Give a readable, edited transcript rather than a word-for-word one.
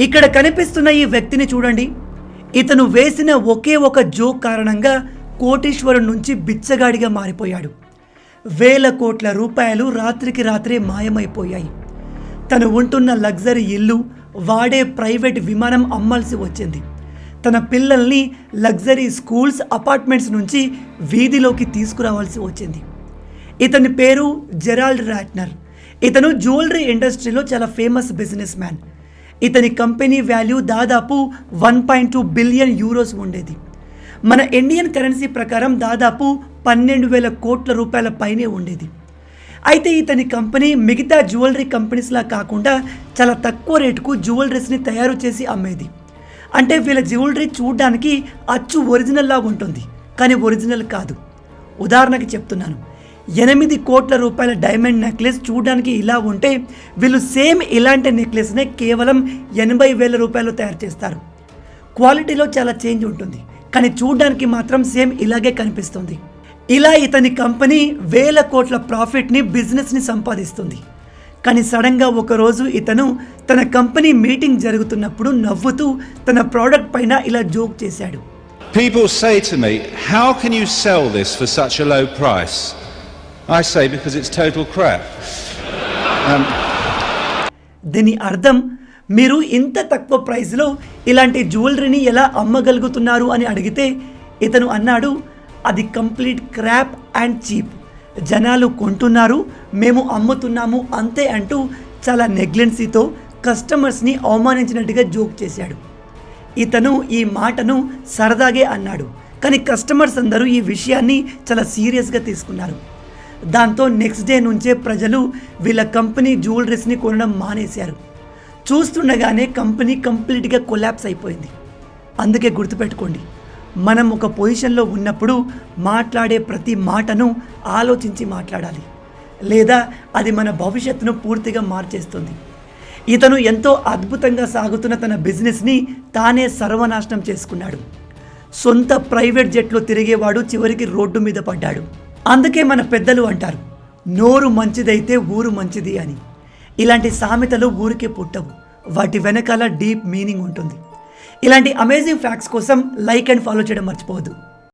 ఇక్కడ కనిపిస్తున్న ఈ వ్యక్తిని చూడండి. ఇతను వేసిన ఒకే ఒక జోక్ కారణంగా కోటీశ్వరం నుంచి బిచ్చగాడిగా మారిపోయాడు. వేల కోట్ల రూపాయలు రాత్రికి రాత్రే మాయమైపోయాయి. తను ఉంటున్న లగ్జరీ ఇల్లు, వాడే ప్రైవేట్ విమానం అమ్మాల్సి వచ్చింది. తన పిల్లల్ని లగ్జరీ స్కూల్స్, అపార్ట్మెంట్స్ నుంచి వీధిలోకి తీసుకురావాల్సి వచ్చింది. ఇతని పేరు జెరాల్డ్ రాట్నర్. ఇతను జ్యువెలరీ ఇండస్ట్రీలో చాలా ఫేమస్ బిజినెస్ మ్యాన్. ఇతని కంపెనీ వాల్యూ దాదాపు 1.2 బిలియన్ యూరోస్ ఉండేది. మన ఇండియన్ కరెన్సీ ప్రకారం దాదాపు 12,000 కోట్ల రూపాయల పైనే ఉండేది. అయితే ఇతని కంపెనీ మిగతా జ్యువెలరీ కంపెనీస్లా కాకుండా చాలా తక్కువ రేటుకు జ్యువెలరీస్ని తయారు చేసి అమ్మేది. అంటే వీళ్ళ జ్యువెలరీ చూడడానికి అచ్చు ఒరిజినల్లా ఉంటుంది, కానీ ఒరిజినల్ కాదు. ఉదాహరణకి చెప్తున్నాను, 8 కోట్ల రూపాయల డైమండ్ నెక్లెస్ చూడడానికి ఇలా ఉంటే వీళ్ళు సేమ్ ఇలాంటి నెక్లెస్నే కేవలం 80,000 రూపాయలు తయారు చేస్తారు. క్వాలిటీలో చాలా చేంజ్ ఉంటుంది, కానీ చూడడానికి మాత్రం సేమ్ ఇలాగే కనిపిస్తుంది. ఇలా ఇతని కంపెనీ వేల కోట్ల ప్రాఫిట్ని, బిజినెస్ని సంపాదిస్తుంది. కానీ సడన్గా ఒకరోజు ఇతను తన కంపెనీ మీటింగ్ జరుగుతున్నప్పుడు నవ్వుతూ తన ప్రోడక్ట్ పైన ఇలా జోక్ చేశాడు. People say to me, how can you sell this for such a low price? I say because it's total crap. దీని అర్థం, మీరు ఇంత తక్కువ ప్రైస్లో ఇలాంటి జ్యువెలరీని ఎలా అమ్మగలుగుతున్నారు అని అడిగితే ఇతను అన్నాడు, అది కంప్లీట్ క్రాప్ అండ్ చీప్. జనాలు కొంటున్నారు, మేము అమ్ముతున్నాము అంతే అంటూ చాలా నెగ్లెన్సీతో కస్టమర్స్ని అవమానించినట్టుగా జోక్ చేశాడు. ఇతను ఈ మాటను సరదాగే అన్నాడు, కానీ కస్టమర్స్ అందరూ ఈ విషయాన్ని చాలా సీరియస్గా తీసుకున్నారు. దాంతో నెక్స్ట్ డే నుంచే ప్రజలు వీళ్ళ కంపెనీ జ్యువెలరీస్ని కొనడం మానేశారు. చూస్తుండగానే కంపెనీ కంప్లీట్గా కొలాప్స్ అయిపోయింది. అందుకే గుర్తుపెట్టుకోండి, మనం ఒక పొజిషన్లో ఉన్నప్పుడు మాట్లాడే ప్రతి మాటను ఆలోచించి మాట్లాడాలి, లేదా అది మన భవిష్యత్తును పూర్తిగా మార్చేస్తుంది. ఇతను ఎంతో అద్భుతంగా సాగుతున్న తన బిజినెస్ని తానే సర్వనాశనం చేసుకున్నాడు. సొంత ప్రైవేట్ జెట్లో తిరిగేవాడు చివరికి రోడ్డు మీద పడ్డాడు. అందుకే మన పెద్దలు అంటారు, నోరు మంచిదైతే ఊరు మంచిది అని. ఇలాంటి సామెతలు ఊరికే పుట్టవు, వాటి వెనకాల డీప్ మీనింగ్ ఉంటుంది. ఇలాంటి అమేజింగ్ ఫ్యాక్ట్స్ కోసం లైక్ అండ్ ఫాలో చేయడం మర్చిపోవద్దు.